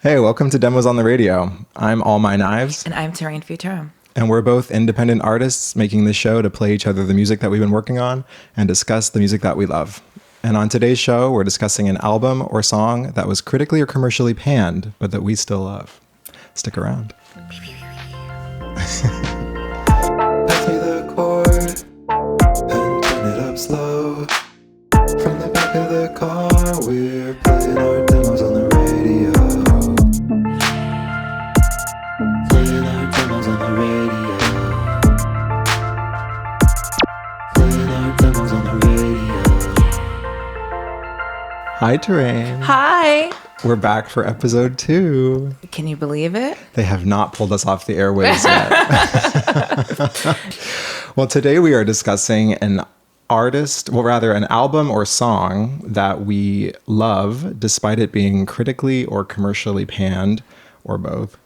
Hey, welcome to Demos on the Radio. I'm All My Knives. And I'm Torraine Futurum. And we're both independent artists making this show to play each other the music that we've been working on and discuss the music that we love. And on today's show, we're discussing an album or song that was critically or commercially panned, but that we still love. Stick around. Pass me the cord and turn it up slow. From the back of the car, we're playing our demos on the radio. Playing our demos on the radio. Playing our demos on the radio. Hi, Torraine. Hi. We're back for episode 2. Can you believe it? They have not pulled us off the airwaves yet. Well, today we are discussing an album or song that we love, despite it being critically or commercially panned, or both.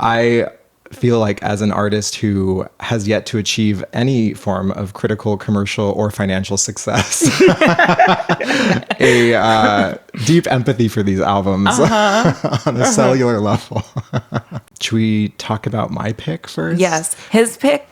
I feel like as an artist who has yet to achieve any form of critical, commercial, or financial success, a deep empathy for these albums on a cellular level. Should we talk about my pick first? Yes. His pick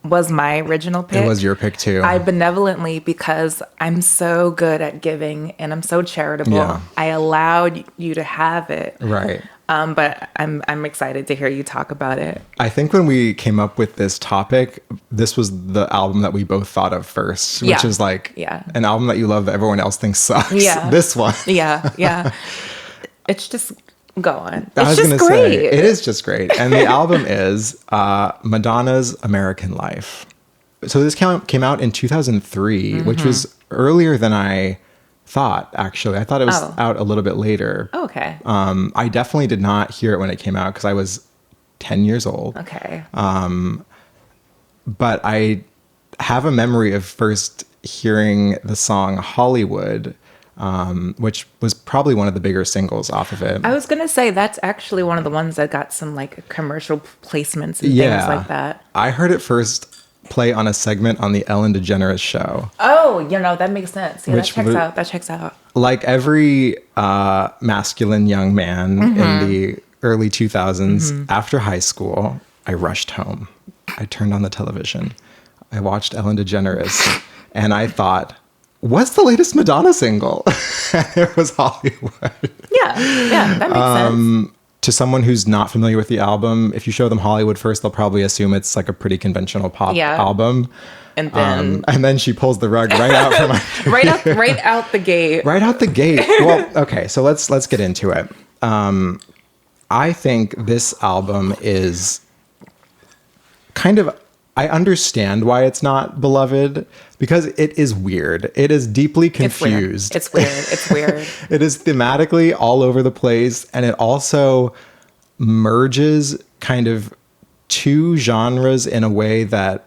was my original pick. It was your pick too. I benevolently, because I'm so good at giving and I'm so charitable, Yeah. I allowed you to have it. Right. But I'm excited to hear you talk about it. I think when we came up with this topic, this was the album that we both thought of first, which Yeah. is like Yeah. an album that you love that everyone else thinks sucks. Yeah. This one. Yeah. It's just go on. I was It's just gonna great. say, it is just great. And the album is Madonna's American Life. So this came out in 2003, which was earlier than I thought, actually. I thought it was out a little bit later. Okay. I definitely did not hear it when it came out because I was 10 years old. Okay. But I have a memory of first hearing the song Hollywood, which was probably one of the bigger singles off of it. I was going to say that's actually one of the ones that got some like commercial placements and things like that. I heard it first play on a segment on the Ellen DeGeneres show. Oh, that makes sense. Yeah, Which that checks out. Like every masculine young man in the early 2000s, after high school, I rushed home. I turned on the television. I watched Ellen DeGeneres, and I thought, what's the latest Madonna single? It was Hollywood. Yeah, that makes sense. To someone who's not familiar with the album, if you show them Hollywood first, they'll probably assume it's like a pretty conventional pop album. And then she pulls the rug right out from right out the gate. Right out the gate. Well, okay, so let's get into it. I think this album is kind of, I understand why it's not beloved because it is weird. It is deeply confused. It's weird. It is thematically all over the place, and it also merges kind of two genres in a way that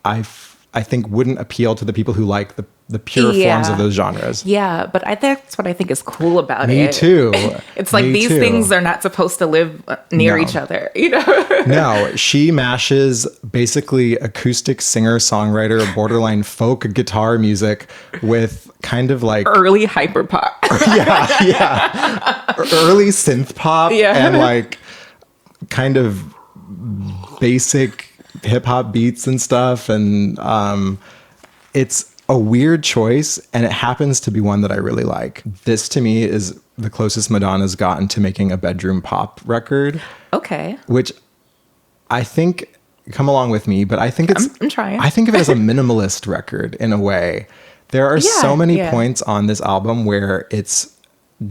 I think wouldn't appeal to the people who like the pure forms of those genres. Yeah, but that's what I think is cool about it. Me too. It's like these things are not supposed to live near each other, No, she mashes basically acoustic singer-songwriter, borderline folk guitar music with kind of like early hyperpop. yeah. Early synth pop and like kind of basic hip hop beats and stuff. And it's a weird choice, and it happens to be one that I really like. This to me is the closest Madonna's gotten to making a bedroom pop record. Okay. Which I think, come along with me, but I think I'm trying. I think of it as a minimalist record in a way. There are so many points on this album where it's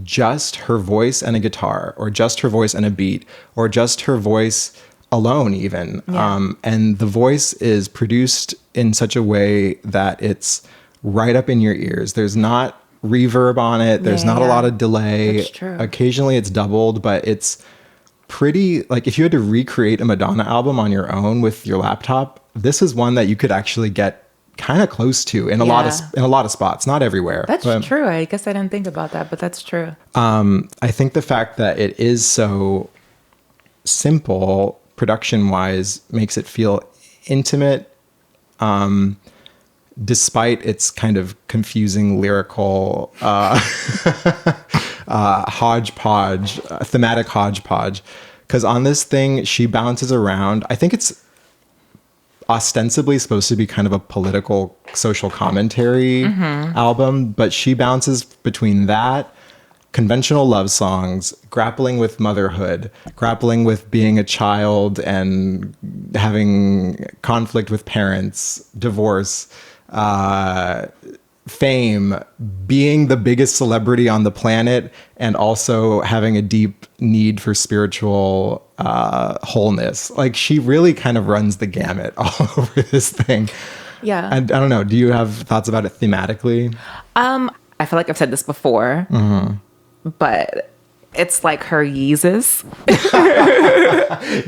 just her voice and a guitar, or just her voice and a beat, or just her voice alone even. And the voice is produced in such a way that it's right up in your ears. There's not reverb on it. There's not a lot of delay. That's true. Occasionally it's doubled, but it's pretty, like if you had to recreate a Madonna album on your own with your laptop, this is one that you could actually get kind of close to in a lot of spots, not everywhere. That's true. I guess I didn't think about that, but that's true. I think the fact that it is so simple production wise makes it feel intimate, despite its kind of confusing lyrical hodgepodge, thematic hodgepodge. Because on this thing, she bounces around. I think it's ostensibly supposed to be kind of a political social commentary album, but she bounces between that, conventional love songs, grappling with motherhood, grappling with being a child and having conflict with parents, divorce, fame, being the biggest celebrity on the planet, and also having a deep need for spiritual wholeness. Like, she really kind of runs the gamut all over this thing. Yeah. And I don't know, do you have thoughts about it thematically? I feel like I've said this before, but it's like her Yeezus.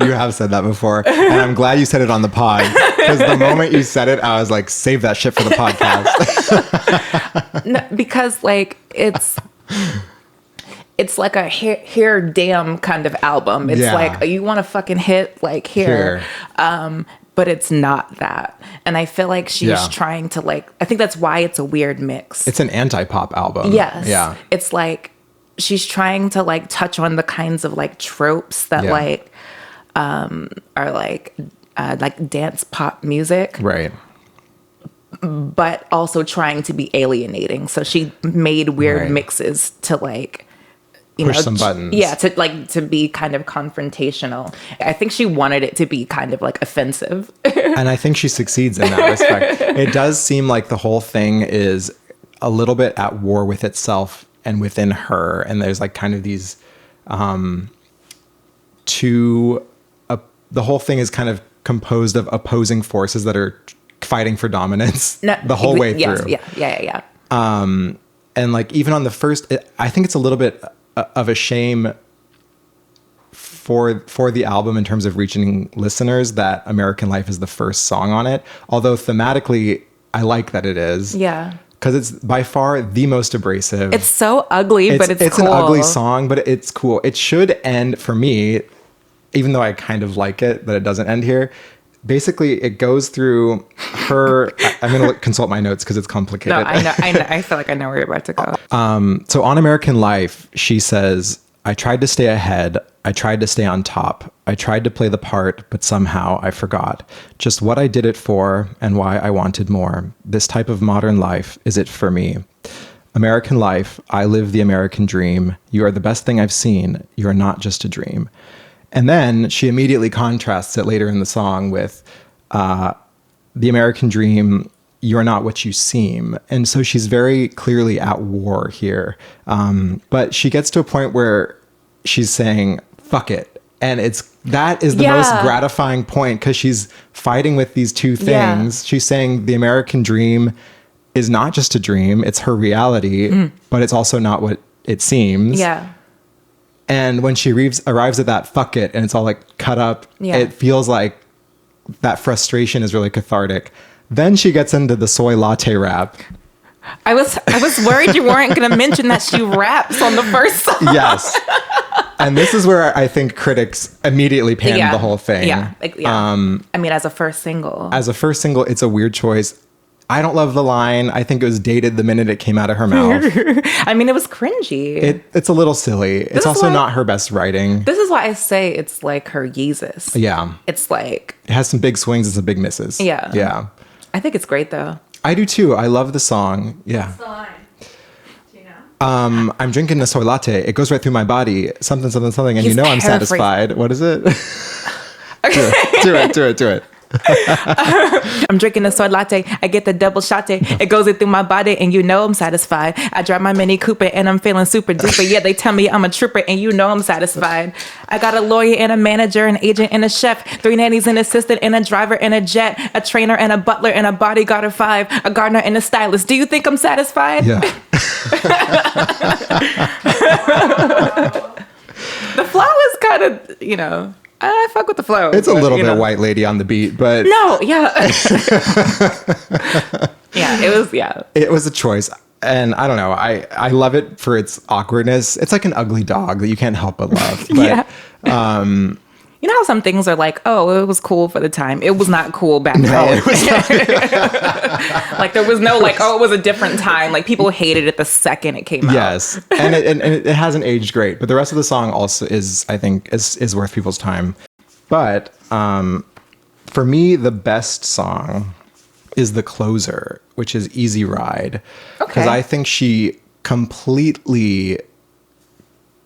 You have said that before, and I'm glad you said it on the pod, because the moment you said it, I was like, save that shit for the podcast. No, because like it's like a here damn kind of album. It's like, you want to fucking hit like here. But it's not that. And I feel like she's trying to like, I think that's why it's a weird mix. It's an anti-pop album. Yes. Yeah. It's like she's trying to like touch on the kinds of like tropes that like are like dance pop music. Right. But also trying to be alienating. So she made weird mixes to like, push some buttons. Yeah, to be kind of confrontational. I think she wanted it to be kind of like offensive. And I think she succeeds in that respect. It does seem like the whole thing is a little bit at war with itself and within her. And there's like kind of these the whole thing is kind of composed of opposing forces that are fighting for dominance the whole way through. Yeah. And like even on the first, I think it's a little bit of a shame for the album in terms of reaching listeners that American Life is the first song on it. Although thematically, I like that it is. Yeah. Because it's by far the most abrasive. It's so ugly, but it's cool. It's an ugly song, but it's cool. It should end, for me, even though I kind of like it, that it doesn't end here. Basically, it goes through her... I'm going to consult my notes because it's complicated. No, I know. I feel like I know where you're about to go. So on American Life, she says, I tried to stay ahead. I tried to stay on top. I tried to play the part, but somehow I forgot just what I did it for and why I wanted more. This type of modern life, is it for me? American Life, I live the American dream. You are the best thing I've seen. You are not just a dream. And then she immediately contrasts it later in the song with the American dream, you're not what you seem. And so she's very clearly at war here. But she gets to a point where she's saying, fuck it. And that is the most gratifying point because she's fighting with these two things. She's saying the American dream is not just a dream, it's her reality, but it's also not what it seems. Yeah. And when she arrives at that fuck it and it's all like cut up, it feels like that frustration is really cathartic. Then she gets into the soy latte rap. I was worried you weren't going to mention that she raps on the first song. Yes. And this is where I think critics immediately panned the whole thing. Yeah. I mean, as a first single. It's a weird choice. I don't love the line. I think it was dated the minute it came out of her mouth. I mean, it was cringy. It's a little silly. It's also not her best writing. This is why I say it's like her Yeezus. Yeah. It's like... It has some big swings and some big misses. Yeah. Yeah. I think it's great, though. I do, too. I love the song. Yeah. What's the line? Do you know? I'm drinking a soy latte. It goes right through my body. Something, something, something. And you know I'm satisfied. What is it? Do it. I'm drinking a soy latte. I get the double shot. It goes in through my body, and you know I'm satisfied. I drive my Mini Cooper, and I'm feeling super duper. Yeah, they tell me I'm a trooper, and you know I'm satisfied. I got a lawyer and a manager, an agent and a chef, 3 nannies, an assistant, and a driver and a jet, a trainer and a butler, and a bodyguard of 5, a gardener and a stylist. Do you think I'm satisfied? Yeah. The flow is kind of, I fuck with the flow. It's a little bit white lady on the beat, but... No, yeah. It was a choice. And I don't know, I love it for its awkwardness. It's like an ugly dog that you can't help but love. But You know how some things are like, oh, it was cool for the time. It was not cool back No, then. it was not. Like there was no like, oh, it was a different time. Like people hated it the second it came out. Yes, and it hasn't aged great, but the rest of the song also is, I think, is worth people's time. But for me, the best song is the closer, which is Easy Ride, because I think she completely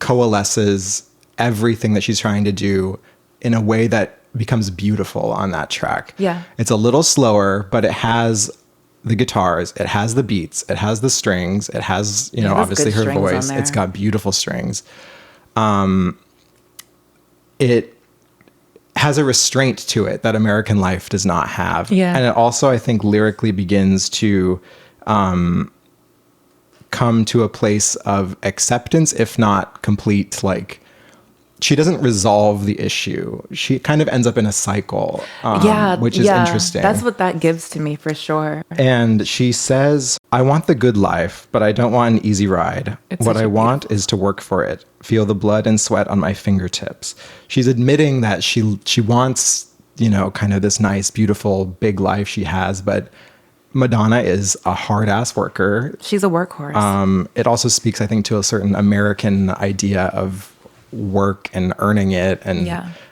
coalesces everything that she's trying to do in a way that becomes beautiful on that track. Yeah. It's a little slower, but it has the guitars, it has the beats, it has the strings, it has, you know, obviously her voice. It's got beautiful strings. It has a restraint to it that American Life does not have. Yeah. And it also, I think, lyrically begins to come to a place of acceptance, if not complete, like, she doesn't resolve the issue. She kind of ends up in a cycle, which is interesting. That's what that gives to me for sure. And she says, I want the good life, but I don't want an easy ride. What I want is to work for it, feel the blood and sweat on my fingertips. She's admitting that she wants, you know, kind of this nice, beautiful, big life she has, but Madonna is a hard-ass worker. She's a workhorse. It also speaks, I think, to a certain American idea of work and earning it. And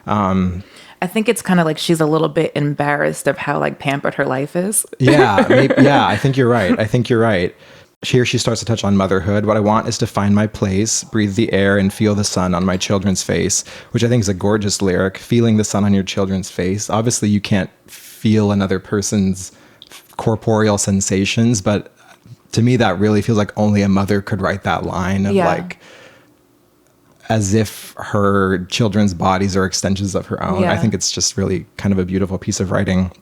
I think it's kind of like she's a little bit embarrassed of how like pampered her life is. I think you're right. Here she starts to touch on motherhood. What I want is to find my place, breathe the air, and feel the sun on my children's face, which I think is a gorgeous lyric. Feeling the sun on your children's face. Obviously, you can't feel another person's corporeal sensations, but to me, that really feels like only a mother could write that line of like, as if her children's bodies are extensions of her own. I think it's just really kind of a beautiful piece of writing.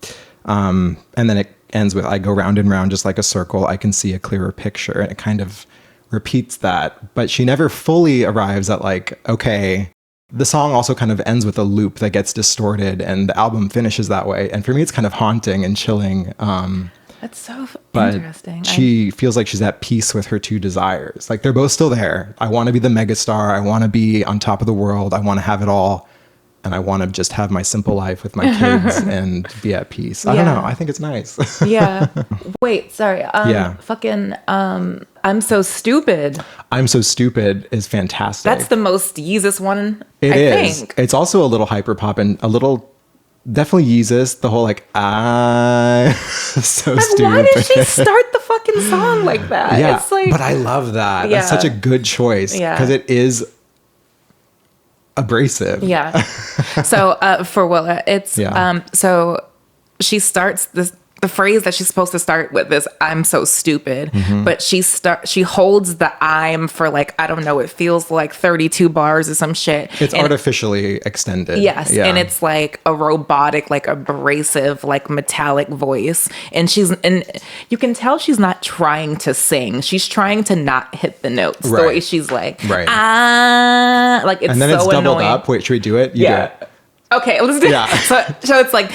And then it ends with, I go round and round just like a circle. I can see a clearer picture. And it kind of repeats that. But she never fully arrives at like, okay, the song also kind of ends with a loop that gets distorted and the album finishes that way. And for me, it's kind of haunting and chilling. That's so but interesting. She feels like she's at peace with her two desires. Like they're both still there. I want to be the megastar. I want to be on top of the world. I want to have it all. And I want to just have my simple life with my kids and be at peace. I don't know. I think it's nice. Yeah. Wait, sorry. Fucking, I'm So Stupid. I'm So Stupid is fantastic. That's the most Yeezus one, I is. Think. It's also a little hyperpop and a little... Definitely Yeezus, the whole like, so stupid. Why did she start the fucking song like that? Yeah, it's like, but I love that. That's such a good choice because it is abrasive. Yeah. So for Willa, it's so she starts the phrase that she's supposed to start with is I'm so stupid, but she holds the I'm for like, I don't know, it feels like 32 bars or some shit. It's artificially extended. Yes. Yeah. And it's like a robotic, like abrasive, like metallic voice. And you can tell she's not trying to sing. She's trying to not hit the notes. The way she's like, like it's and then so it's doubled annoying. up. Wait, should we do it? You do it. Okay, let's do it. So it's like,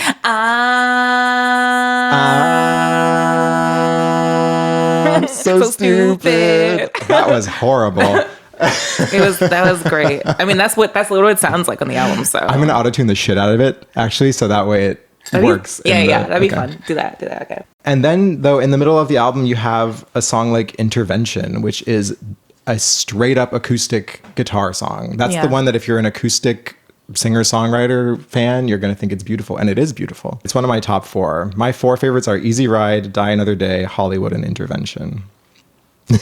I'm so stupid. That was horrible. That was great. I mean, that's literally what it sounds like on the album. So I'm gonna auto-tune the shit out of it, actually, so that way it works. That'd be fun. Do that. Okay. And then, though, in the middle of the album, you have a song like Intervention, which is a straight up acoustic guitar song. That's the one that if you're an acoustic singer-songwriter fan, you're going to think it's beautiful. And it is beautiful. It's one of my top 4. My 4 favorites are Easy Ride, Die Another Day, Hollywood, and Intervention.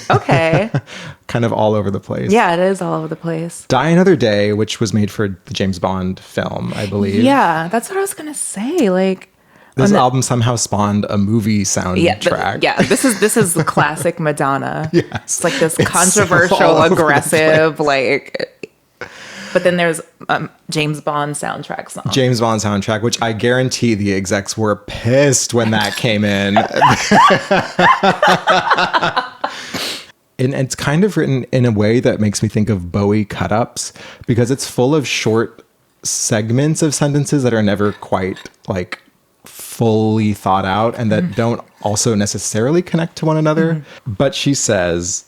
Okay. Kind of all over the place. Yeah, it is all over the place. Die Another Day, which was made for the James Bond film, I believe. Yeah, that's what I was going to say. Like, this album somehow spawned a movie soundtrack. This is the classic Madonna. Yes. It's like this controversial, aggressive, like... But then there's James Bond soundtrack song. James Bond soundtrack, which I guarantee the execs were pissed when that came in. And it's kind of written in a way that makes me think of Bowie cut-ups because it's full of short segments of sentences that are never quite like fully thought out and that don't also necessarily connect to one another. But she says,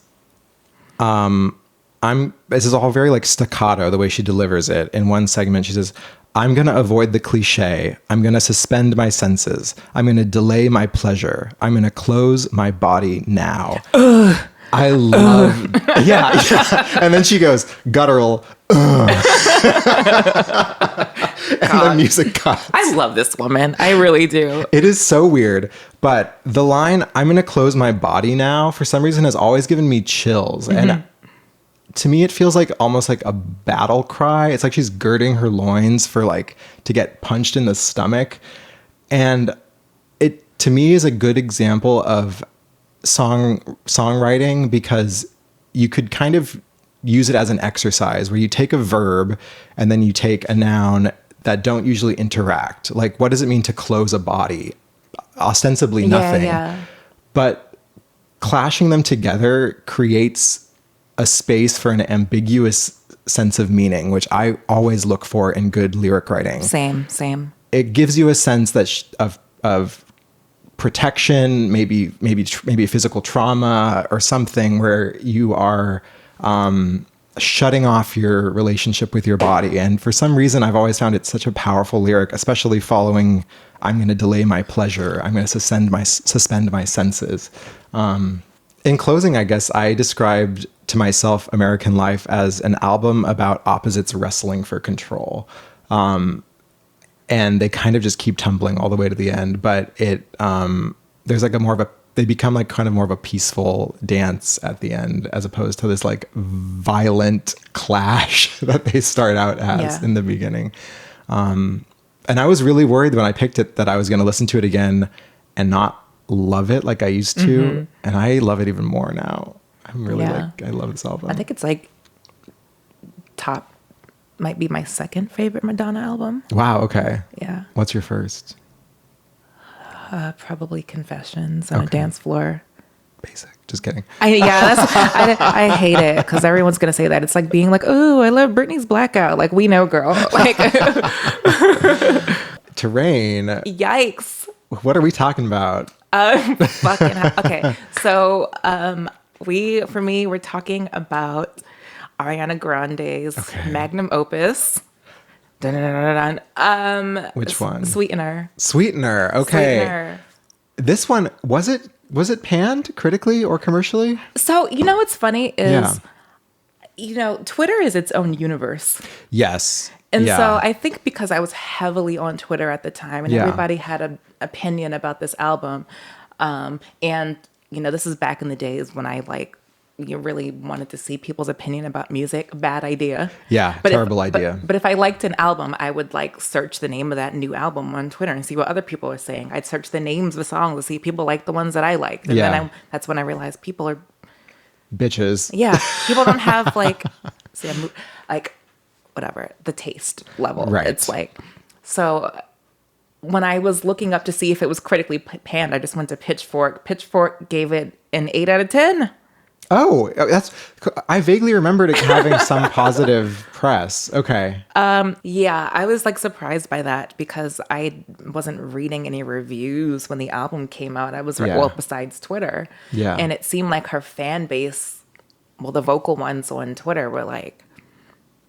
this is all very like staccato, the way she delivers it. In one segment, she says, I'm going to avoid the cliche. I'm going to suspend my senses. I'm going to delay my pleasure. I'm going to close my body now. I love, yeah. And then she goes, guttural, and the music cuts. I love this woman. I really do. It is so weird. But the line, I'm going to close my body now, for some reason has always given me chills. And to me, it feels like almost like a battle cry. It's like she's girding her loins for like to get punched in the stomach. And it, to me, is a good example of songwriting, because you could kind of use it as an exercise where you take a verb and then you take a noun that don't usually interact. Like, what does it mean to close a body? Ostensibly nothing. But clashing them together creates a space for an ambiguous sense of meaning, which I always look for in good lyric writing. Same. It gives you a sense that of protection, maybe physical trauma or something, where you are shutting off your relationship with your body. And for some reason, I've always found it such a powerful lyric, especially following, I'm going to delay my pleasure. I'm going to suspend my senses. In closing, I guess I described to myself American Life as an album about opposites wrestling for control. And they kind of just keep tumbling all the way to the end. But there's like they become like kind of more of a peaceful dance at the end, as opposed to this like violent clash that they start out as in the beginning. And I was really worried when I picked it that I was going to listen to it again and not love it like I used to. And I love it even more now. I'm really I love this album. I think it's like might be my second favorite Madonna album. Wow. Okay. Yeah. What's your first? Probably Confessions on a Dance Floor. Basic. Just kidding. I hate it because everyone's gonna say that. It's like being like, oh, I love Britney's Blackout. Like, we know, girl. Like, Torraine. Yikes. What are we talking about? Okay. So, we're talking about Ariana Grande's magnum opus. Which one? Sweetener. Sweetener. Okay. Sweetener. This one, was it panned critically or commercially? So, what's funny is, Twitter is its own universe. Yes. And so I think because I was heavily on Twitter at the time and everybody had an opinion about this album. And, this is back in the days when you really wanted to see people's opinion about music. Bad idea. Yeah, terrible idea. But if I liked an album, I would search the name of that new album on Twitter and see what other people are saying. I'd search the names of the songs to see people like the ones that I liked. And then that's when I realized people are bitches. Yeah, people don't have whatever, the taste level. Right. It's so when I was looking up to see if it was critically panned, I just went to Pitchfork. Pitchfork gave it an 8 out of 10. Oh, I vaguely remembered it having some positive press. Okay. Yeah, I was surprised by that because I wasn't reading any reviews when the album came out. I was, besides Twitter. Yeah. And it seemed like her fan base, the vocal ones on Twitter were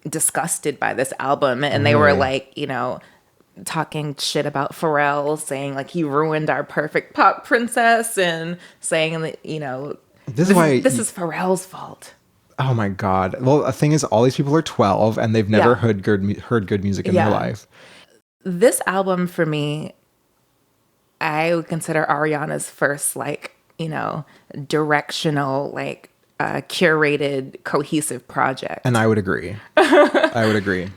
disgusted by this album. And they were talking shit about Pharrell, saying he ruined our perfect pop princess, and saying that, this is Pharrell's fault. Oh my God. Well, the thing is, all these people are 12 and they've never heard good music in their life. This album for me, I would consider Ariana's first directional, curated, cohesive project. And I would agree. I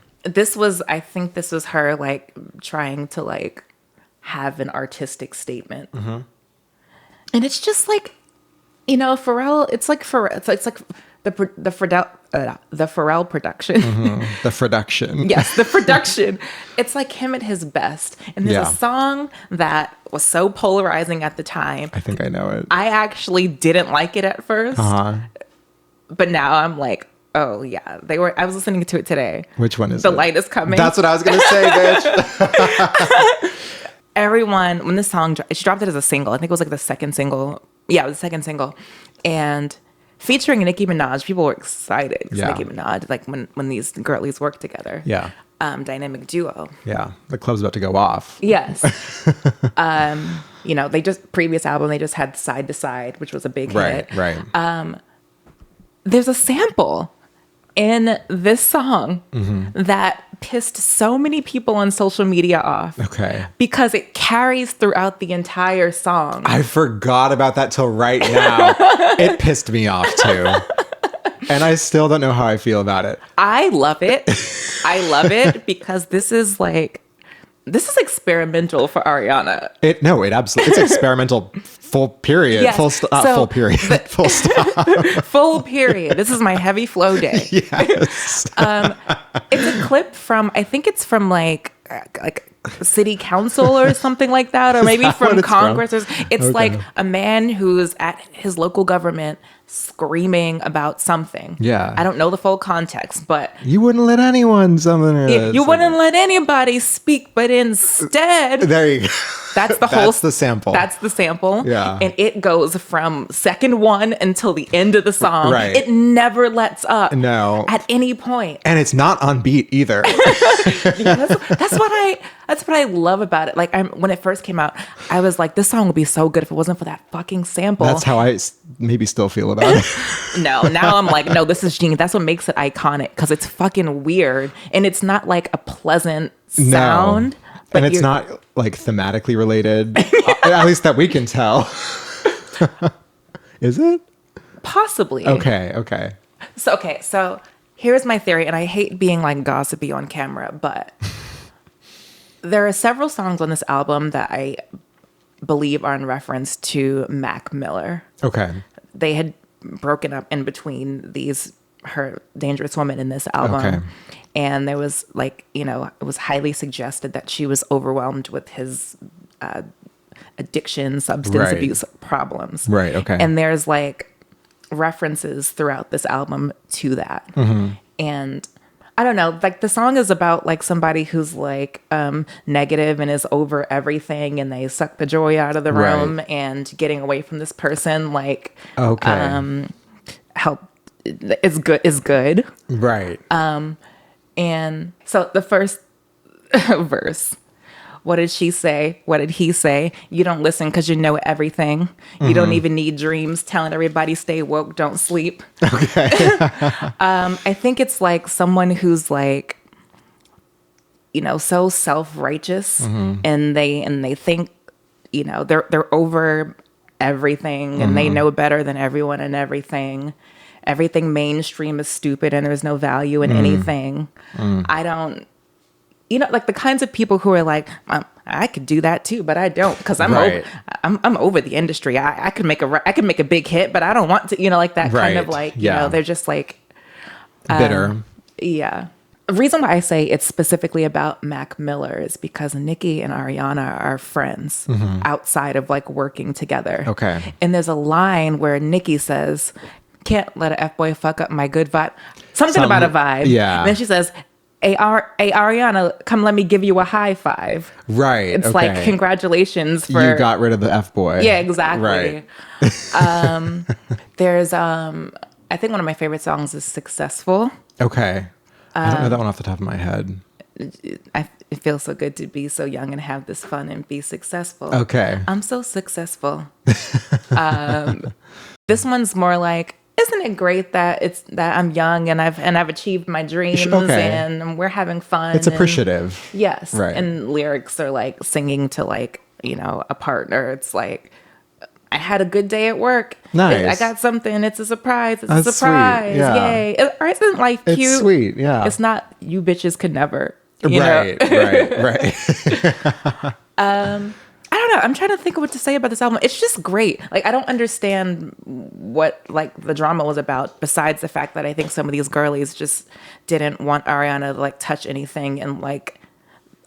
think this was her trying to have an artistic statement. Mm-hmm. And it's just Pharrell, it's like the Pharrell production. Mm-hmm. The production. Yes, the production. It's like him at his best. And there's a song that was so polarizing at the time. I think I know it. I actually didn't like it at first. Uh-huh. But now I'm oh yeah, I was listening to it today. Which one is The it? Light Is Coming. That's what I was going to say, bitch. Everyone, when this song, she dropped it as a single. I think it was the second single. Yeah, it was the second single. And featuring Nicki Minaj, people were excited. Nicki Minaj, when these girlies work together. Yeah. dynamic duo. Yeah, the club's about to go off. Yes. You know, previous album, they just had Side to Side, which was a big hit. Right. There's a sample in this song that pissed so many people on social media off. Okay. Because it carries throughout the entire song. I forgot about that till right now. It pissed me off too. And I still don't know how I feel about it. I love it. I love it because this is experimental for Ariana. It absolutely, it's experimental. Full period. Yes. Full period. Full stop. Full period. This is my heavy flow day. Yes. It's a clip from, I think it's from like city council or something like that, or maybe from Congress. It's okay. like a man who's at his local government screaming about something. Yeah. I don't know the full context, but you wouldn't let anyone something. You wouldn't let anybody speak, but instead, there you go. That's the That's the sample. That's the sample. Yeah. And it goes from second one until the end of the song. Right. It never lets up. No. At any point. And it's not on beat either. That's what I love about it. Like when it first came out, I was like, this song would be so good if it wasn't for that fucking sample. That's how I maybe still feel about it. No, now I'm like, no, this is genius. That's what makes it iconic, because it's fucking weird and it's not like a pleasant sound. No. And it's not like thematically related, at least that we can tell. Is it? Possibly. Okay. So here's my theory, and I hate being like gossipy on camera, but there are several songs on this album that I believe are in reference to Mac Miller. Okay. They had broken up in between her Dangerous Woman in this album. Okay. And there was like, you know, it was highly suggested that she was overwhelmed with his addiction, substance abuse problems. Right, okay. And there's like references throughout this album to that. Mm-hmm. And I don't know, like the song is about like somebody who's like negative and is over everything, and they suck the joy out of the room, and getting away from this person, like, help is good. Right. And so the first verse, what did she say? What did he say? You don't listen because you know everything. You don't even need dreams. Telling everybody stay woke, don't sleep. Okay. I think it's like someone who's like, you know, so self-righteous, and they think, you know, they're over everything, and they know better than everyone and everything. Everything mainstream is stupid and there's no value in anything. I don't, you know, like the kinds of people who are like, I could do that too, but I don't, because I'm over the industry. I could make a big hit, but I don't want to, you know, like that kind of like, you know, they're just like bitter. Yeah. The reason why I say it's specifically about Mac Miller is because Nicki and Ariana are friends outside of like working together. Okay. And there's a line where Nicki says, can't let a F-boy fuck up my good vibe. Something about a vibe. Yeah. And then she says, hey, Ariana, come let me give you a high five. Right. It's like, congratulations for... You got rid of the F-boy. Yeah, exactly. Right. There's, I think one of my favorite songs is Successful. Okay. I don't know that one off the top of my head. It feels so good to be so young and have this fun and be successful. Okay. I'm so successful. This one's more like, isn't it great that I'm young and I've achieved my dreams and we're having fun. It's appreciative. Yes. Right. And lyrics are like singing to like, you know, a partner. It's like, I had a good day at work. Nice. I got something. It's a surprise. It's That's a surprise. sweet. Yeah. Yay. Or isn't life cute? It's sweet. Yeah. It's not you bitches could never. Right. I don't know. I'm trying to think of what to say about this album. It's just great. Like, I don't understand what like the drama was about, besides the fact that I think some of these girlies just didn't want Ariana to like touch anything in like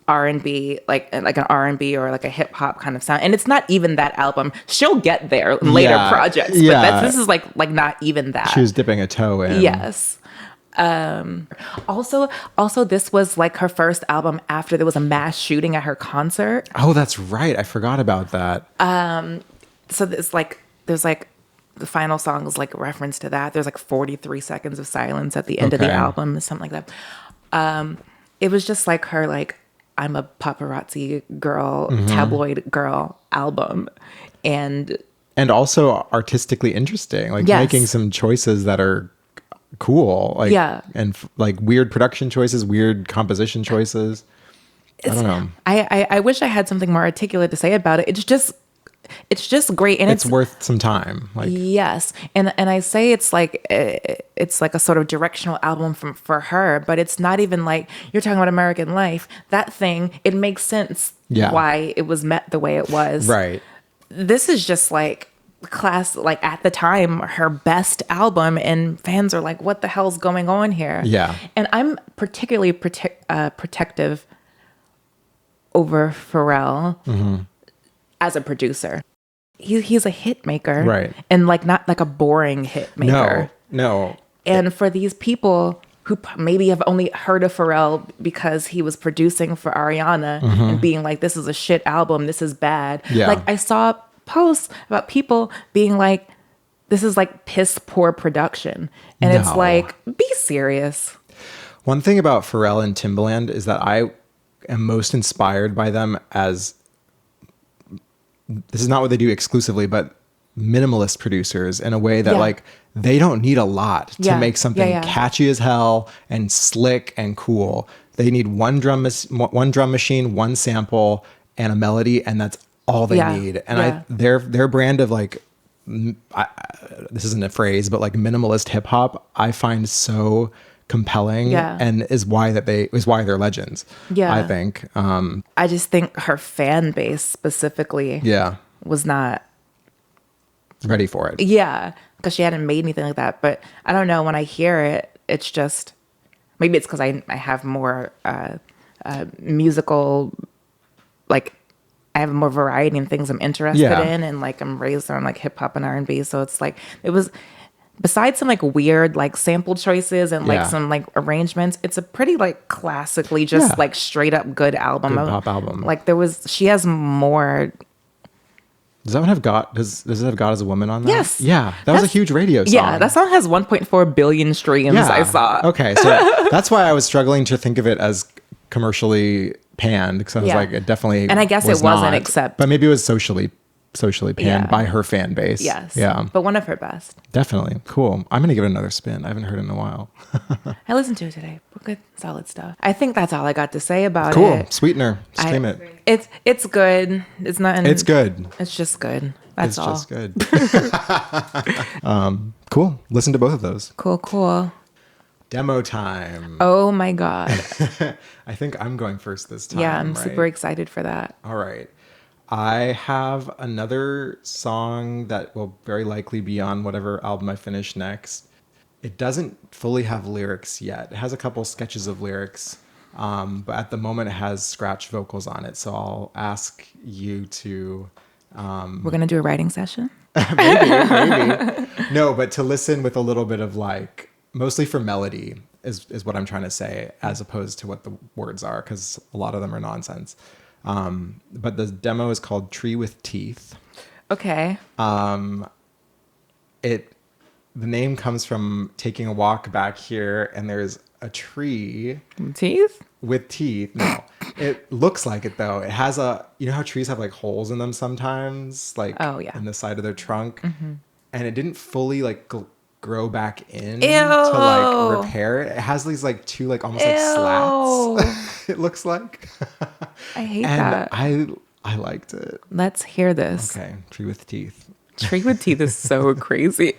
R&B, like an R&B or like a hip hop kind of sound. And it's not even that album. She'll get there in later projects, but this is like not even that. She was dipping a toe in. Yes. Also this was like her first album after there was a mass shooting at her concert. Oh, that's right. I forgot about that. So there's like the final song is like a reference to that. There's like 43 seconds of silence at the end of the album, something like that. it was just like her, like, I'm a paparazzi girl, tabloid girl album. And also artistically interesting, like making some choices that are cool, like, and like weird production choices, weird composition choices. I don't know. I wish I had something more articulate to say about it. It's just great, and it's worth some time. Like, yes, and I say it's like a sort of directional album for her, but it's not even like you're talking about American Life. That thing, it makes sense why it was met the way it was. Right. This is just like like at the time her best album, and fans are like, what the hell's going on here? Yeah. And I'm particularly protective over Pharrell as a producer. He's a hit maker, right? And like not like a boring hit maker. No. And for these people who maybe have only heard of Pharrell because he was producing for Ariana and being like, this is a shit album, this is bad. Yeah. Like I saw posts about people being like, this is like piss poor production. And it's like, be serious. One thing about Pharrell and Timbaland is that I am most inspired by them as, this is not what they do exclusively, but minimalist producers in a way that like they don't need a lot to make something catchy as hell and slick and cool. They need one drum machine, one sample, and a melody, and that's all they need. And their brand of like, this isn't a phrase, but like minimalist hip hop, I find so compelling, and is why they're legends. I think. I just think her fan base specifically, was not ready for it. Yeah, because she hadn't made anything like that. But I don't know. When I hear it, it's just maybe it's because I have more musical, like I have more variety in things I'm interested in, and like I'm raised on like hip hop and R&B, so it's like it was. Besides some like weird like sample choices and like some like arrangements, it's a pretty like classically just like straight up good album. Good pop album. Like she has more. Does that one have God? Does it have God as a Woman on that? Yes. Yeah, that was a huge radio song. Yeah, that song has 1.4 billion streams. I saw. Okay, so that's why I was struggling to think of it as commercially panned, because I was like, it definitely. And I guess it wasn't, except. But maybe it was socially panned by her fan base. Yes. Yeah. But one of her best. Definitely. Cool. I'm going to give it another spin. I haven't heard it in a while. I listened to it today. Good, solid stuff. I think that's all I got to say about it. Cool. Sweetener. Stream it. It's good. It's not. It's good. It's just good. That's all. It's just good. Cool. Listen to both of those. Cool. Demo time. Oh my God. I think I'm going first this time. Yeah, I'm super excited for that. All right. I have another song that will very likely be on whatever album I finish next. It doesn't fully have lyrics yet. It has a couple sketches of lyrics, but at the moment it has scratch vocals on it. So I'll ask you to... We're going to do a writing session? maybe. No, but to listen with a little bit of like, mostly for melody is what I'm trying to say, as opposed to what the words are, because a lot of them are nonsense. But the demo is called Tree with Teeth. Okay. The name comes from taking a walk back here, and there's a tree. Teeth? With teeth. No. It looks like it though. It has you know how trees have like holes in them sometimes? Like in the side of their trunk. Mm-hmm. And it didn't fully like grow back in to like repair it. It has these like two like almost like slats. It looks like. I hate that. I liked it. Let's hear this. Okay, Tree with Teeth. Tree with Teeth is so crazy.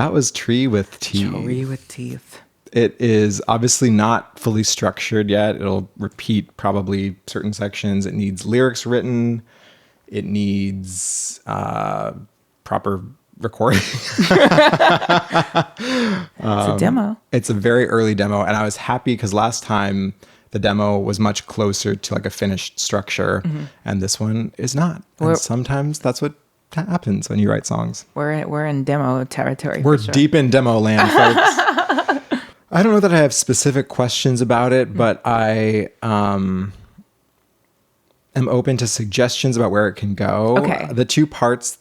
That was Tree with Teeth. Tree with Teeth. It is obviously not fully structured yet. It'll repeat probably certain sections. It needs lyrics written. It needs proper recording. It's a demo. It's a very early demo, and I was happy because last time the demo was much closer to like a finished structure, and this one is not. And sometimes that's what happens when you write songs. We're in demo territory. We're deep in demo land, folks. I don't know that I have specific questions about it, but I am open to suggestions about where it can go. Okay. The two parts,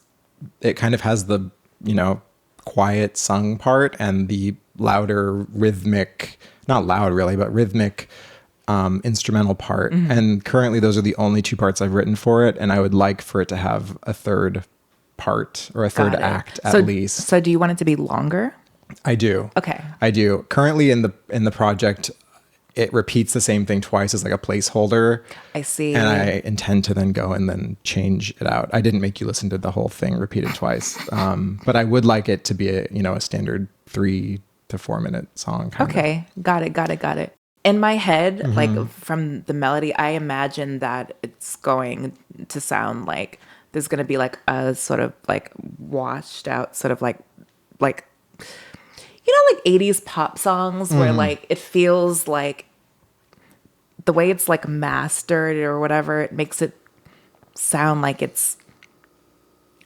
it kind of has the, quiet sung part and the louder rhythmic, not loud really, but rhythmic instrumental part. And currently those are the only two parts I've written for it. And I would like for it to have a third part or a third act at least. So do you want it to be longer? I do. Okay. I do. Currently in the project, it repeats the same thing twice as like a placeholder. I see. And I intend to then go and then change it out. I didn't make you listen to the whole thing repeated twice. But I would like it to be a standard 3 to 4 minute song. Okay. Got it. In my head, like from the melody, I imagine that it's going to sound like there's going to be like a sort of like washed out sort of like 80s pop songs where like it feels like the way it's like mastered or whatever, it makes it sound like it's,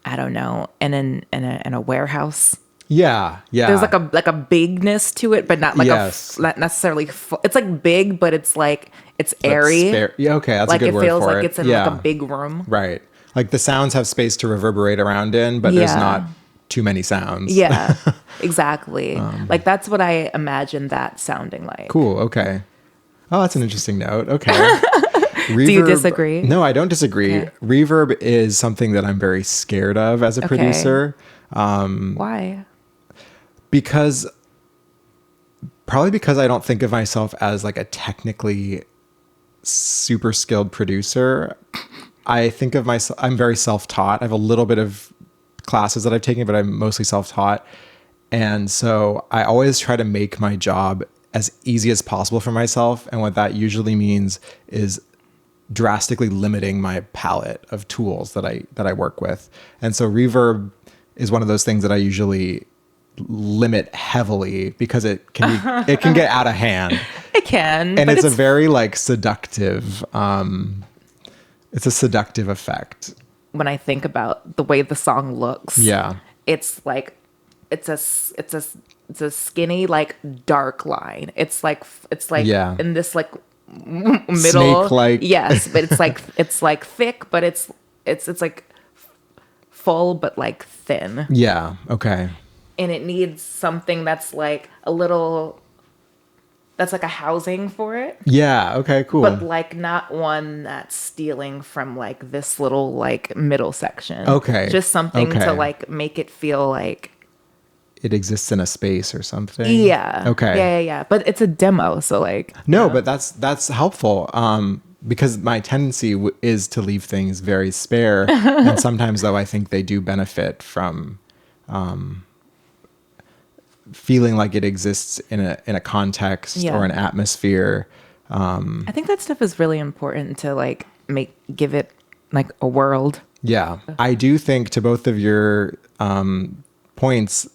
I don't know, in a warehouse. Yeah. There's like a bigness to it, but not like not necessarily full. It's like big, but it's like it's airy. Yeah, okay, that's like a good word for it. Like it feels like it's in like a big room. Right. Like the sounds have space to reverberate around in, but there's not too many sounds. Yeah, exactly. Like that's what I imagine that sounding like. Cool. Okay. Oh, that's an interesting note. Okay. Reverb, do you disagree? No, I don't disagree. Okay. Reverb is something that I'm very scared of as a producer. Why? Probably because I don't think of myself as like a technically super skilled producer. I think of myself, I'm very self-taught. I have a little bit of classes that I've taken, but I'm mostly self-taught. And so I always try to make my job as easy as possible for myself. And what that usually means is drastically limiting my palette of tools that I work with. And so reverb is one of those things that I usually limit heavily because it can get out of hand. It can. And it's a very like seductive, it's a seductive effect. When I think about the way the song looks, it's like it's a skinny like dark line. It's like in this like middle snake-like. Yes, but it's like thick, but it's like full but like thin. Yeah. Okay. And it needs something that's like a little, that's like a housing for it. Yeah. Okay. Cool. But like not one that's stealing from like this little like middle section. Okay. Just something to like make it feel like it exists in a space or something. Yeah. Okay. Yeah. But it's a demo, so like. No, but that's helpful. Because my tendency is to leave things very spare, and sometimes though I think they do benefit from feeling like it exists in a context or an atmosphere. I think that stuff is really important to like give it like a world. Yeah, I do think to both of your points,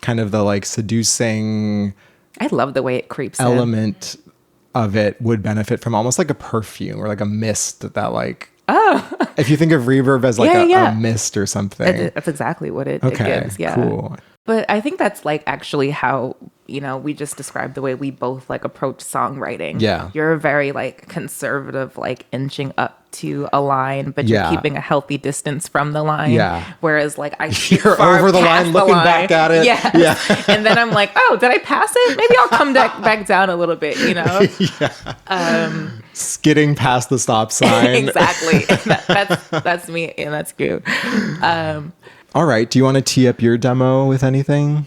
kind of the like seducing. I love the way it creeps element of it would benefit from almost like a perfume or like a mist that like. Oh. If you think of reverb as like a mist or something. That's exactly what it gives. Yeah. Cool. But I think that's like actually how, we just described the way we both like approach songwriting. Yeah. You're very like conservative, like inching up to a line, but you're keeping a healthy distance from the line. Yeah. Whereas like you're over the line looking back at it. Yes. Yeah. And then I'm like, oh, did I pass it? Maybe I'll come back down a little bit, Yeah. Skidding past the stop sign. Exactly. That's me, and that's you. All right. Do you want to tee up your demo with anything?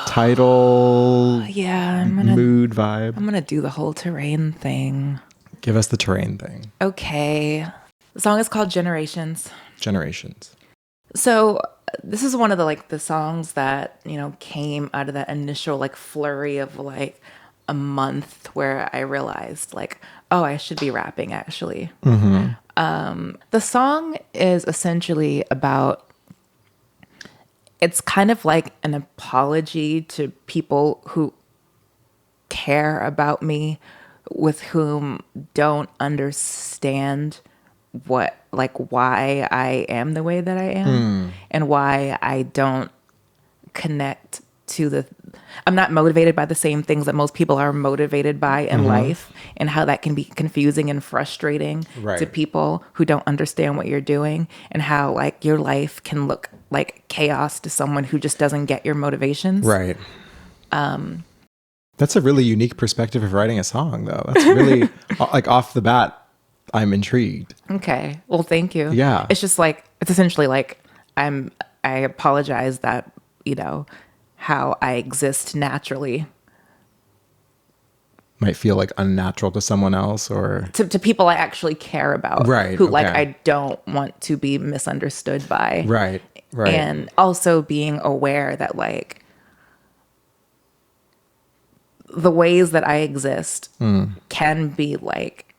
Title? Yeah. Mood, vibe? I'm going to do the whole Torraine thing. Give us the Torraine thing. Okay. The song is called Generations. Generations. So this is one of the like the songs that, you know, came out of that initial like flurry of like a month where I realized like, oh, I should be rapping actually. The song is essentially about, it's kind of like an apology to people who care about me, with whom don't understand what, like, why I am the way that I am and why I don't connect to the, I'm not motivated by the same things that most people are motivated by in life, and how that can be confusing and frustrating to people who don't understand what you're doing, and how like your life can look like chaos to someone who just doesn't get your motivations. Right. That's a really unique perspective of writing a song, though. That's really like off the bat, I'm intrigued. Okay. Well, thank you. Yeah. It's just like, it's essentially like I apologize that, you know, how I exist naturally might feel like unnatural to someone else, or to people I actually care about. Right. Who like I don't want to be misunderstood by. Right. Right. And also being aware that like the ways that I exist can be like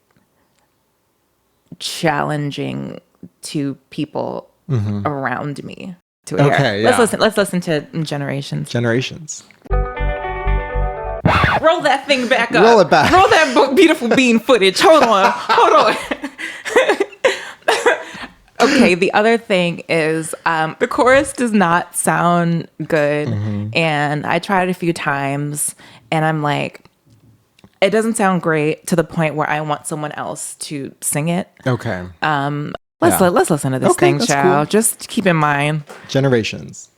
challenging to people around me to hear. Okay, Let's listen to Generations. Roll that thing back up. Roll it back. Roll that beautiful bean footage. Hold on. Okay, the other thing is the chorus does not sound good. And I tried it a few times and I'm like, it doesn't sound great to the point where I want someone else to sing it. Okay. Let's listen to this thing, child. Cool. Just keep in mind. Generations.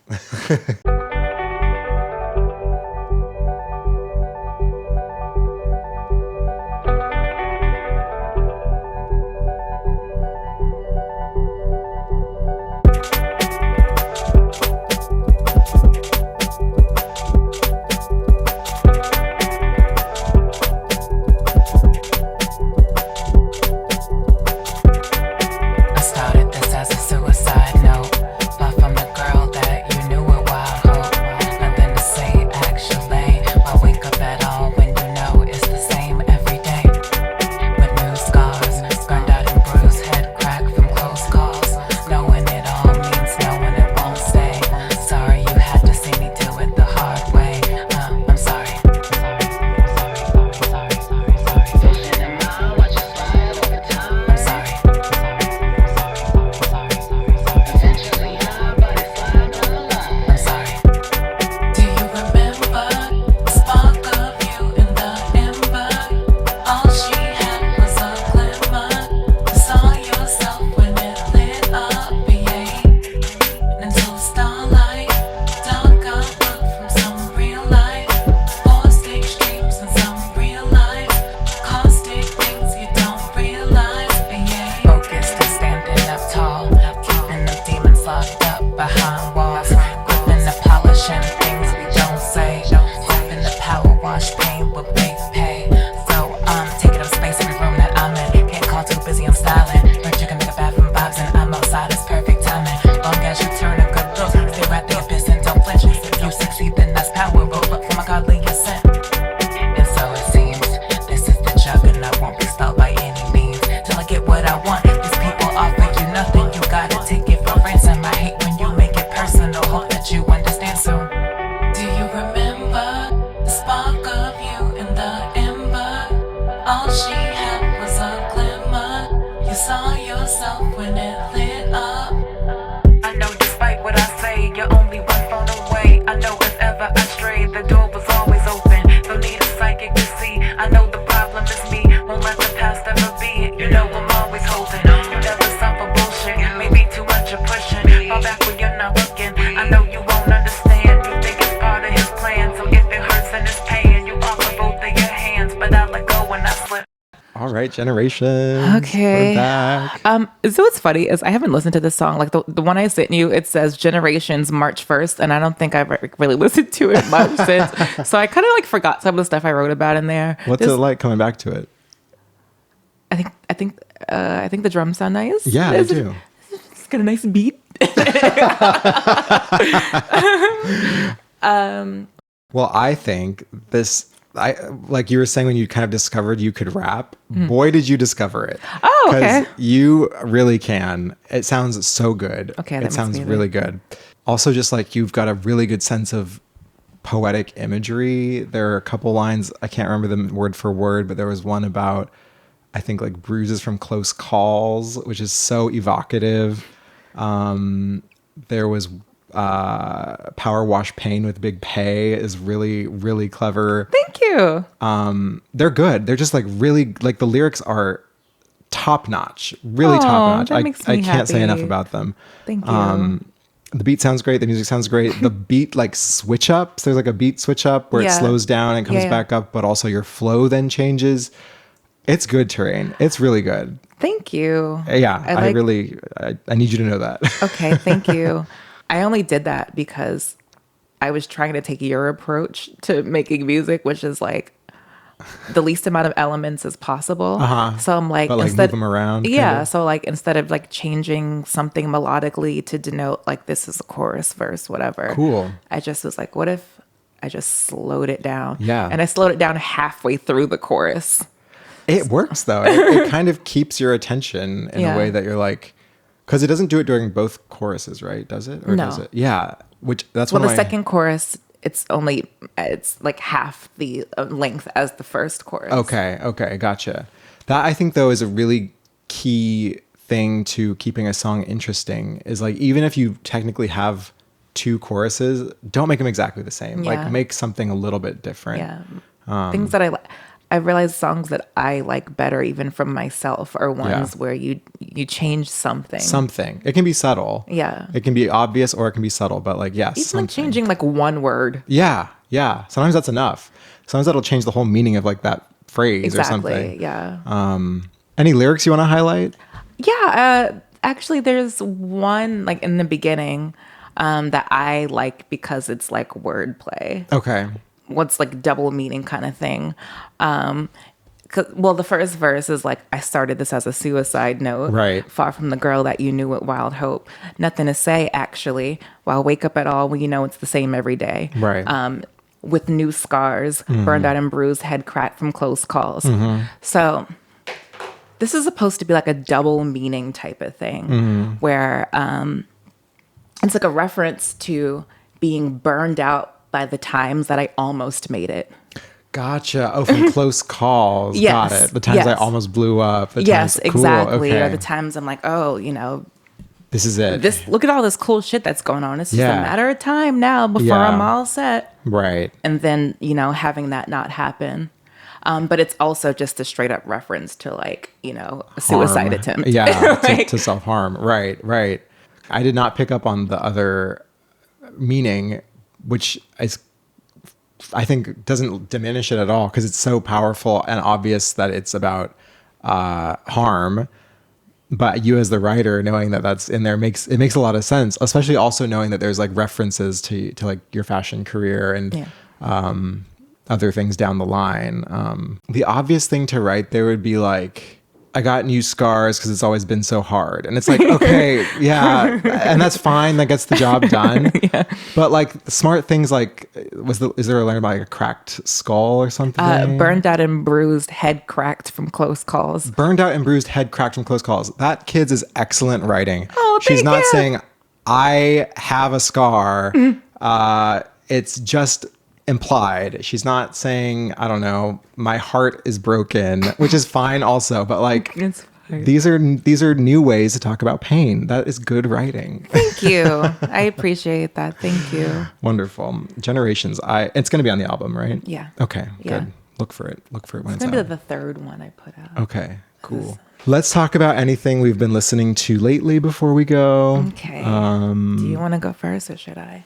Generations. Okay. We're back. So what's funny is I haven't listened to this song. Like the one I sent you, it says Generations March 1st, and I don't think I've really listened to it much since. So I kind of like forgot some of the stuff I wrote about in there. What's it like coming back to it? I think the drums sound nice. Yeah, they do. It's got a nice beat. Well, I think like you were saying when you kind of discovered you could rap, boy, did you discover it. Oh, okay. Because you really can. It sounds so good. Okay, that it makes sounds me really good. Also, just like you've got a really good sense of poetic imagery. There are a couple lines, I can't remember them word for word, but there was one about, I think, like bruises from close calls, which is so evocative. There was power wash pain with big pay is really, really clever. Thank you. They're good. They're just like really, like the lyrics are top notch, really top notch. That makes me I can't say enough happy. about them. Thank you. The beat sounds great. The music sounds great. The beat like switch ups. There's like a beat switch up where it Yeah. slows down and comes Yeah. back up, but also your flow then changes. It's good, Torraine. It's really good. Thank you. Yeah, I need you to know that. Okay, thank you. I only did that because I was trying to take your approach to making music, which is like the least amount of elements as possible. So I'm like, But like move them around. Yeah. kinda? So like instead of like changing something melodically to denote like this is a chorus, verse, whatever. Cool. I just was like, what if I just slowed it down? Yeah. And I slowed it down halfway through the chorus. It works though. It kind of keeps your attention in Yeah. a way that you're like, because it doesn't do it during both choruses, right? Does it? Or No. does it? Yeah. Which that's Well, one the of my, second chorus, it's like half the length as the first chorus. Okay, gotcha. That I think though is a really key thing to keeping a song interesting. Is like even if you technically have two choruses, don't make them exactly the same. Yeah. Like make something a little bit different. Yeah. Things that I realized songs that I like better even from myself are ones where you change something. Something. It can be subtle. Yeah. It can be obvious or it can be subtle, but like yes, Even like something. changing like one word. Yeah. Sometimes that's enough. Sometimes that'll change the whole meaning of like that phrase or something. Yeah. Any lyrics you want to highlight? Yeah. Actually, there's one like in the beginning that I like because it's like wordplay. Okay. What's like double meaning kind of thing. Well, the first verse is like, I started this as a suicide note. Right. Far from the girl that you knew with wild hope. Nothing to say, actually. Why wake up at all when you know it's the same every day? Right. With new scars, burned out and bruised, head cracked from close calls. So this is supposed to be like a double meaning type of thing where it's like a reference to being burned out by the times that I almost made it. Gotcha. Oh, from close calls. Yes, Got it. The times I yes. almost blew up. The Yes, times, cool, exactly. okay. Or the times I'm like, oh, This is it. look at all this cool shit that's going on. It's just Yeah. a matter of time now before Yeah. I'm all set. Right. And then, having that not happen. But it's also just a straight up reference to like, a suicide Harm. attempt. Yeah. Like- to self-harm. Right. I did not pick up on the other meaning, which is, I think doesn't diminish it at all because it's so powerful and obvious that it's about harm. But you as the writer knowing that that's in there makes a lot of sense, especially also knowing that there's like references to like your fashion career and other things down the line. The obvious thing to write there would be like, I got new scars because it's always been so hard. And it's like, okay, yeah. And that's fine. That gets the job done. Yeah. But like smart things like, is there a line about like a cracked skull or something? Burned out and bruised, head cracked from close calls. Burned out and bruised, head cracked from close calls. That kid's is excellent writing. Oh, She's thank not you. saying, I have a scar. It's just implied. She's not saying, I don't know, my heart is broken, which is fine also, but like It's fine. these are new ways to talk about pain. That is good writing. Thank you. I appreciate that. Thank you. Wonderful. Generations. It's going to be on the album, right? Yeah. Okay, Yeah. good. Look for it when It's it's going to out. be the third one I put out. Okay, cool. Let's talk about anything we've been listening to lately before we go. Okay. Do you want to go first or should I?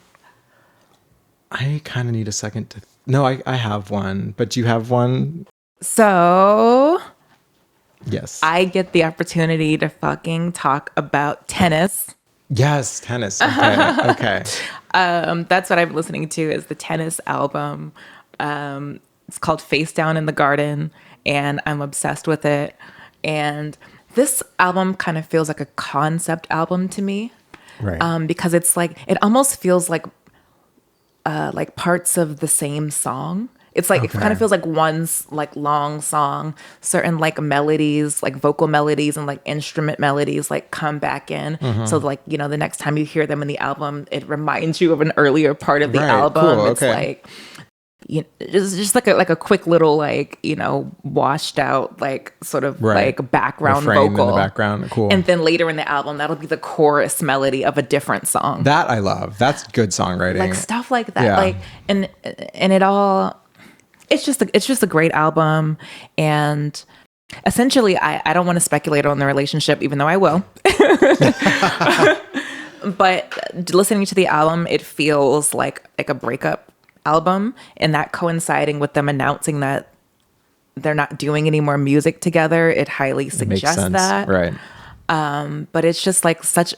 I kind of need a second to... No, I have one, but do you have one? So Yes. I get the opportunity to fucking talk about tennis. Yes, tennis. Okay, okay. That's what I'm listening to is the tennis album. It's called Face Down in the Garden, and I'm obsessed with it. And this album kind of feels like a concept album to me. Right. Because it's like, it almost feels like parts of the same song. It's like, it kind of feels like one's like long song, certain like melodies, like vocal melodies and like instrument melodies like come back in. So like, you know, the next time you hear them in the album, it reminds you of an earlier part of the album. Cool. It's like, you know, just like a quick little like, you know, washed out like sort of like background refrain vocal in the background. Cool. And then later in the album, that'll be the chorus melody of a different song. That I love. That's good songwriting. Like stuff like that. Yeah. Like and it all. It's just a great album, and essentially, I don't want to speculate on the relationship, even though I will. But listening to the album, it feels like a breakup album, and that coinciding with them announcing that they're not doing any more music together, it highly suggests that. Right. But it's just like such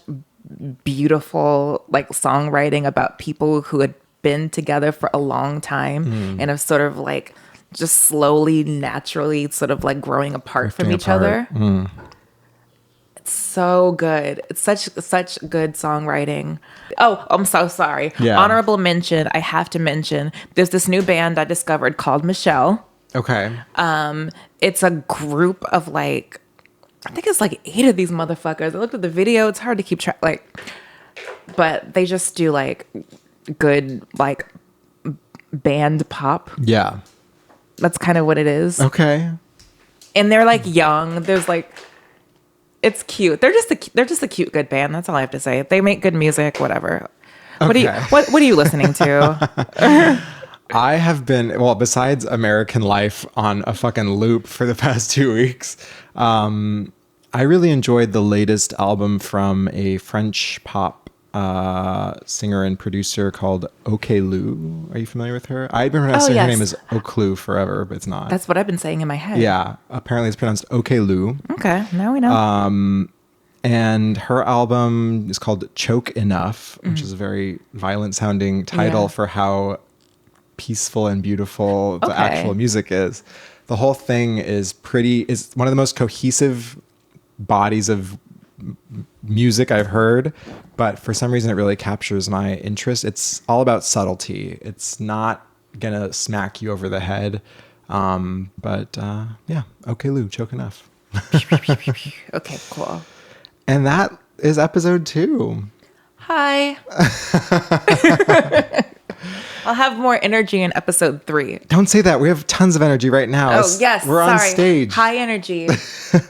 beautiful like songwriting about people who had been together for a long time and have sort of like just slowly, naturally sort of like growing apart from each other. It's so good. It's such good songwriting. Oh, I'm so sorry. Yeah. Honorable mention. I have to mention there's this new band I discovered called Michelle. Okay. It's a group of like, I think it's like 8 of these motherfuckers. I looked at the video. It's hard to keep track. Like, but they just do like good like band pop. Yeah. That's kind of what it is. Okay. And they're like young. There's like, it's cute. They're just a cute good band. That's all I have to say. They make good music. Whatever. Okay. What are you listening to? I have been, well, besides American Life on a fucking loop for the past 2 weeks, I really enjoyed the latest album from a French pop singer and producer called Oklou. Are you familiar with her? I've been pronouncing her name as Oklou forever, but it's not. That's what I've been saying in my head. Yeah. Apparently it's pronounced Oklou. Okay. Now we know. And her album is called Choke Enough, which is a very violent sounding title for how peaceful and beautiful the actual music is. The whole thing is one of the most cohesive bodies of music I've heard, but for some reason it really captures my interest. It's all about subtlety. It's not gonna smack you over the head. Yeah, okay, Lou, Choke Enough. Okay, cool. And that is episode 2. Hi. I'll have more energy in episode 3. Don't say that. We have tons of energy right now. Oh, yes. We're on stage. High energy.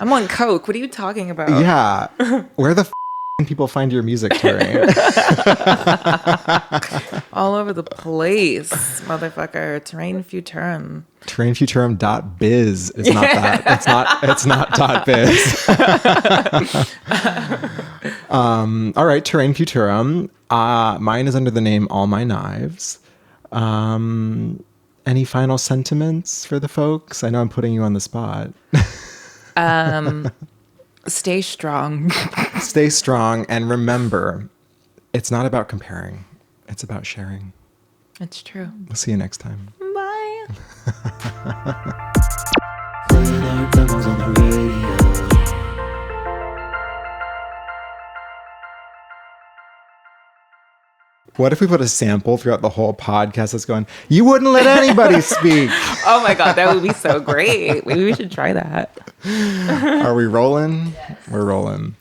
I'm on coke. What are you talking about? Yeah. Where the can people find your music, Torraine? All over the place, motherfucker. Torraine Futurum. TorraineFuturum.biz. It's not that. It's not .biz. All right, Torraine Futurum. Mine is under the name All My Knives. Any final sentiments for the folks? I know I'm putting you on the spot. Stay strong. Stay strong, and remember, it's not about comparing. It's about sharing. It's true. We'll see you next time. Bye. Playing our demos on the radio. What if we put a sample throughout the whole podcast that's going, you wouldn't let anybody speak? Oh my God, that would be so great. Maybe we should try that. Are we rolling? Yes. We're rolling.